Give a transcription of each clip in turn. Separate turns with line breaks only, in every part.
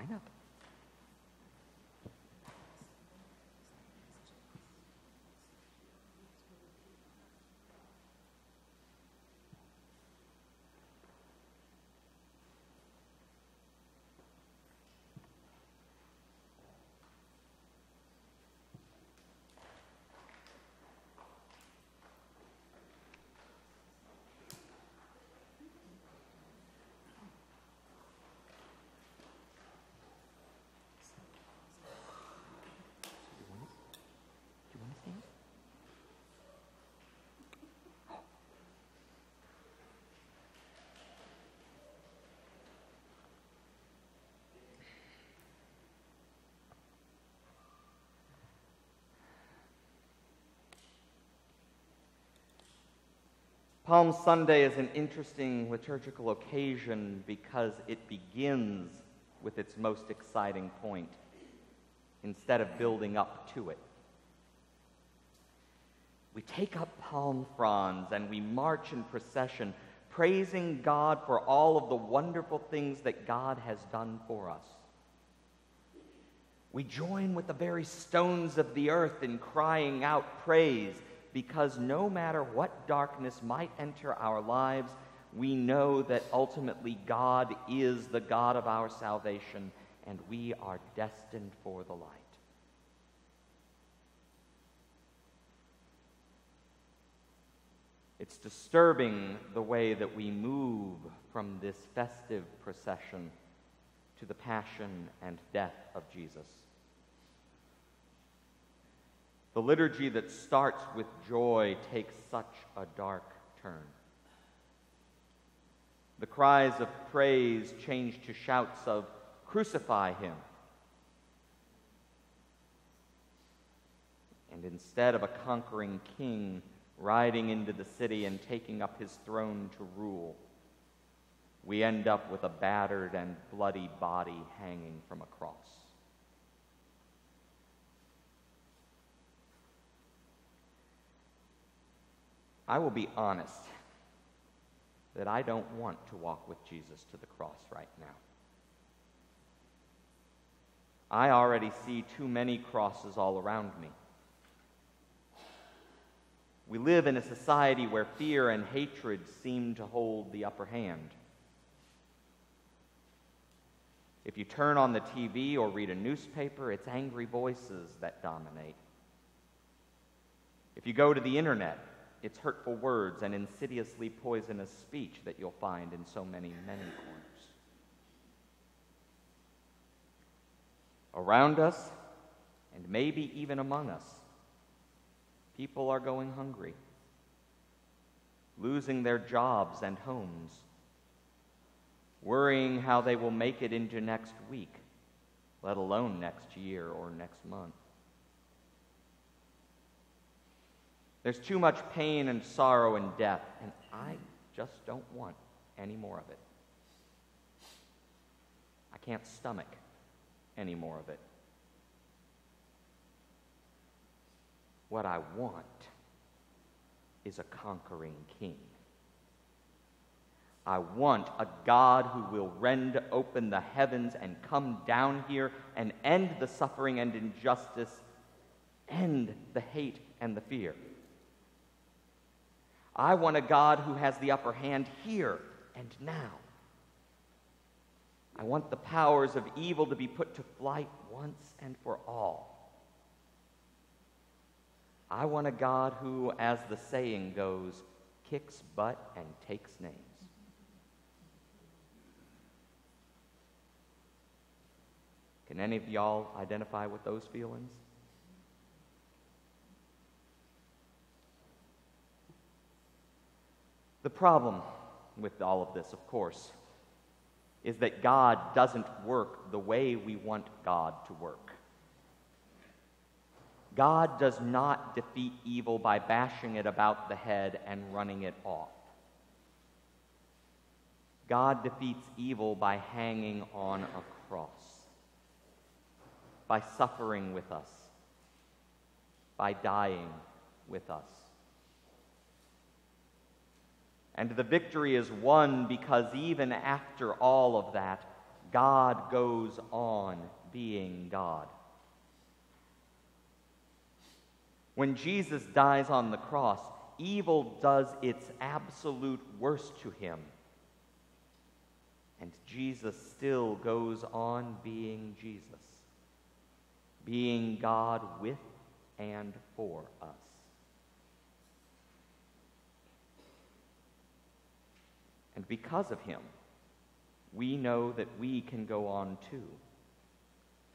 line up. Palm Sunday is an interesting liturgical occasion because it begins with its most exciting point instead of building up to it. We take up palm fronds and we march in procession, praising God for all of the wonderful things that God has done for us. We join with the very stones of the earth in crying out praise, because no matter what darkness might enter our lives, we know that ultimately God is the God of our salvation, and we are destined for the light. It's disturbing the way that we move from this festive procession to the passion and death of Jesus. The liturgy that starts with joy takes such a dark turn. The cries of praise change to shouts of "Crucify him." And instead of a conquering king riding into the city and taking up his throne to rule, we end up with a battered and bloody body hanging from a cross. I will be honest that I don't want to walk with Jesus to the cross right now. I already see too many crosses all around me. We live in a society where fear and hatred seem to hold the upper hand. If you turn on the TV or read a newspaper, it's angry voices that dominate. If you go to the internet, it's hurtful words and insidiously poisonous speech that you'll find in so many corners. Around us, and maybe even among us, people are going hungry, losing their jobs and homes, worrying how they will make it into next week, let alone next year or next month. There's too much pain and sorrow and death, and I just don't want any more of it. I can't stomach any more of it. What I want is a conquering king. I want a God who will rend open the heavens and come down here and end the suffering and injustice, end the hate and the fear. I want a God who has the upper hand here and now. I want the powers of evil to be put to flight once and for all. I want a God who, as the saying goes, kicks butt and takes names. Can any of y'all identify with those feelings? The problem with all of this, of course, is that God doesn't work the way we want God to work. God does not defeat evil by bashing it about the head and running it off. God defeats evil by hanging on a cross, by suffering with us, by dying with us. And the victory is won because even after all of that, God goes on being God. When Jesus dies on the cross, evil does its absolute worst to him. And Jesus still goes on being Jesus, being God with and for us. And because of him, we know that we can go on too,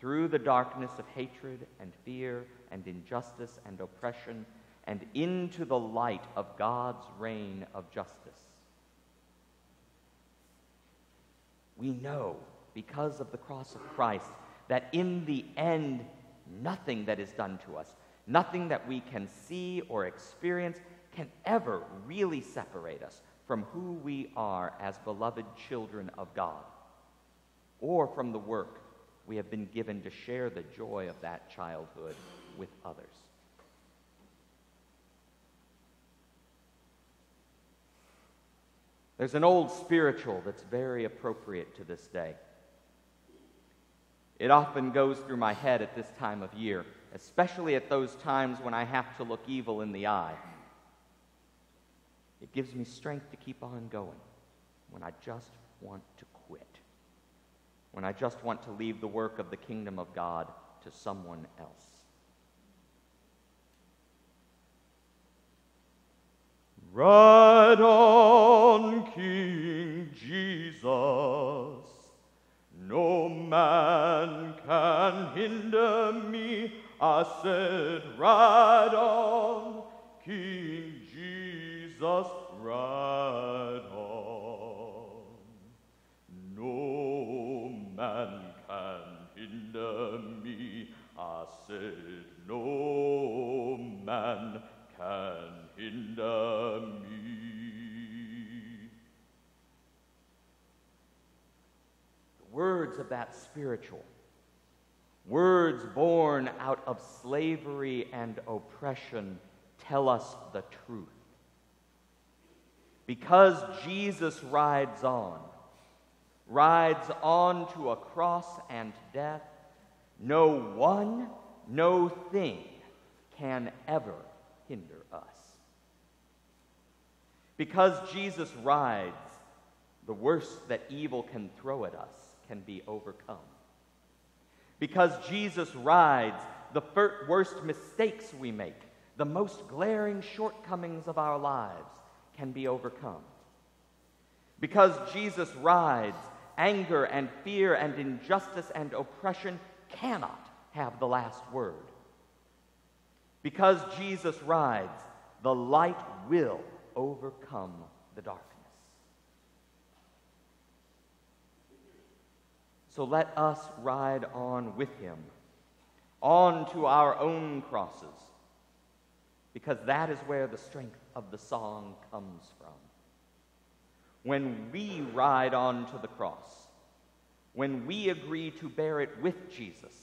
through the darkness of hatred and fear and injustice and oppression, and into the light of God's reign of justice. We know, because of the cross of Christ, that in the end, nothing that is done to us, nothing that we can see or experience, can ever really separate us from who we are as beloved children of God, or from the work we have been given to share the joy of that childhood with others. There's an old spiritual that's very appropriate to this day. It often goes through my head at this time of year, especially at those times when I have to look evil in the eye. It gives me strength to keep on going when I just want to quit, when I just want to leave the work of the kingdom of God to someone else. Ride on, King Jesus, no man can hinder me. I said, ride on, King Jesus, ride on. No man can hinder me. I said, no man can hinder me. The words of that spiritual, words born out of slavery and oppression, tell us the truth. Because Jesus rides on to a cross and death, no one, no thing can ever hinder us. Because Jesus rides, the worst that evil can throw at us can be overcome. Because Jesus rides, the worst mistakes we make, the most glaring shortcomings of our lives can be overcome. Because Jesus rides, anger and fear and injustice and oppression cannot have the last word. Because Jesus rides, the light will overcome the darkness. So let us ride on with him, on to our own crosses, because that is where the strength of the song comes from. When we ride on to the cross, when we agree to bear it with Jesus,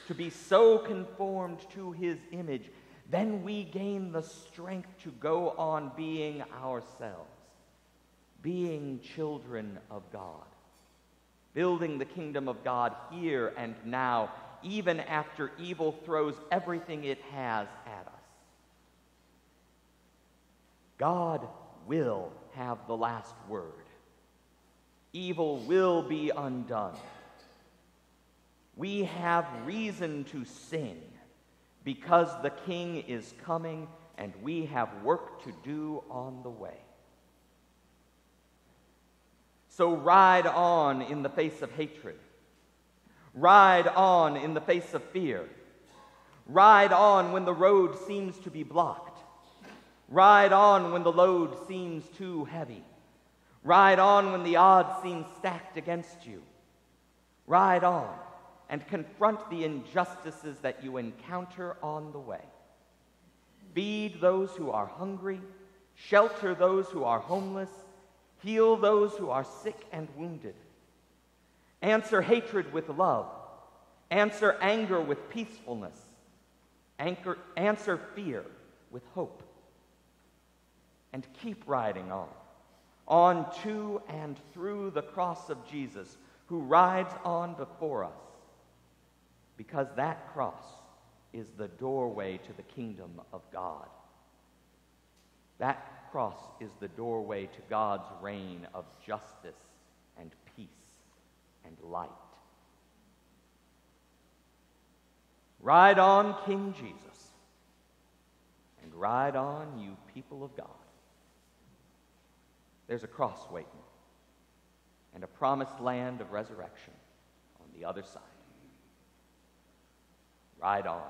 to be so conformed to his image, then we gain the strength to go on being ourselves, being children of God, building the kingdom of God here and now, even after evil throws everything it has at us. God will have the last word. Evil will be undone. We have reason to sing because the King is coming and we have work to do on the way. So ride on in the face of hatred. Ride on in the face of fear. Ride on when the road seems to be blocked. Ride on when the load seems too heavy. Ride on when the odds seem stacked against you. Ride on and confront the injustices that you encounter on the way. Feed those who are hungry, shelter those who are homeless, heal those who are sick and wounded. Answer hatred with love. Answer anger with peacefulness. Answer fear with hope. And keep riding on to and through the cross of Jesus, who rides on before us, because that cross is the doorway to the kingdom of God. That cross is the doorway to God's reign of justice and peace and light. Ride on, King Jesus, and ride on, you people of God. There's a cross waiting and a promised land of resurrection on the other side. Ride on.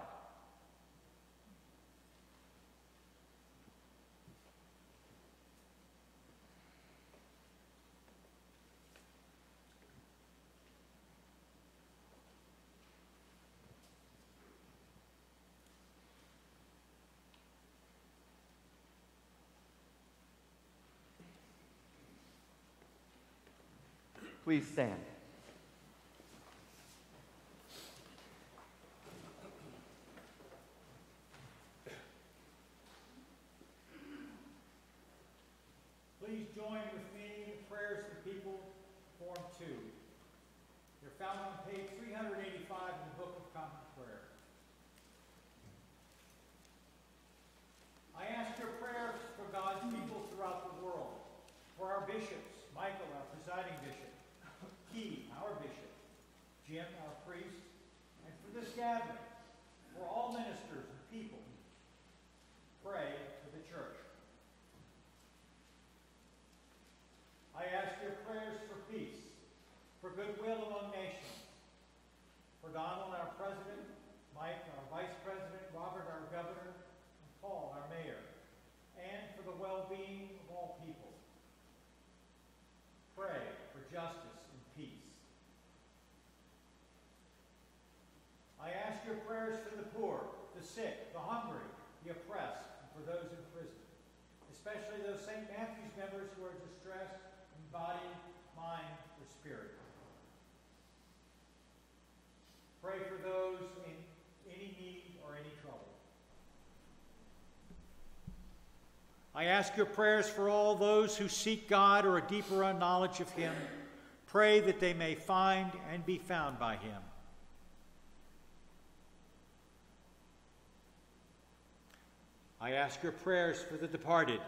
Please stand.
Please join with me in prayers for the people, Form 2. They're found on page 385 in the Book of Common Prayer. I ask your prayers for God's people throughout the world, for our bishops, Michael, our presiding bishop, Key, our bishop, Jim, our priest, and for this gathering, for all ministers and people. Pray for the church. I ask your prayers for peace, for goodwill among nations, for Donald, our president, Mike, our vice president, Robert, our governor, and Paul, our mayor, and for the well-being of all people. Pray for justice and peace. I ask your prayers for the poor, the sick, the hungry, the oppressed, and for those in prison, especially those St. Matthew's members who are distressed in body, mind, or spirit. Pray for those in any need or any trouble. I ask your prayers for all those who seek God or a deeper knowledge of Him. Pray that they may find and be found by Him. I ask your prayers for the departed.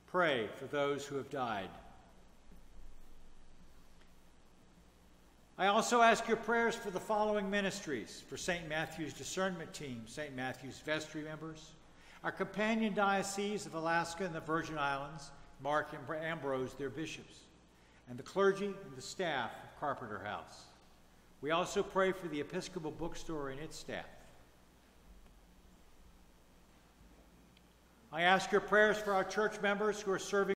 Pray for those who have died. I also ask your prayers for the following ministries: for St. Matthew's Discernment Team, St. Matthew's Vestry members, our companion diocese of Alaska and the Virgin Islands, Mark and Ambrose, their bishops, and the clergy and the staff of Carpenter House. We also pray for the Episcopal bookstore and its staff. I ask your prayers for our church members who are serving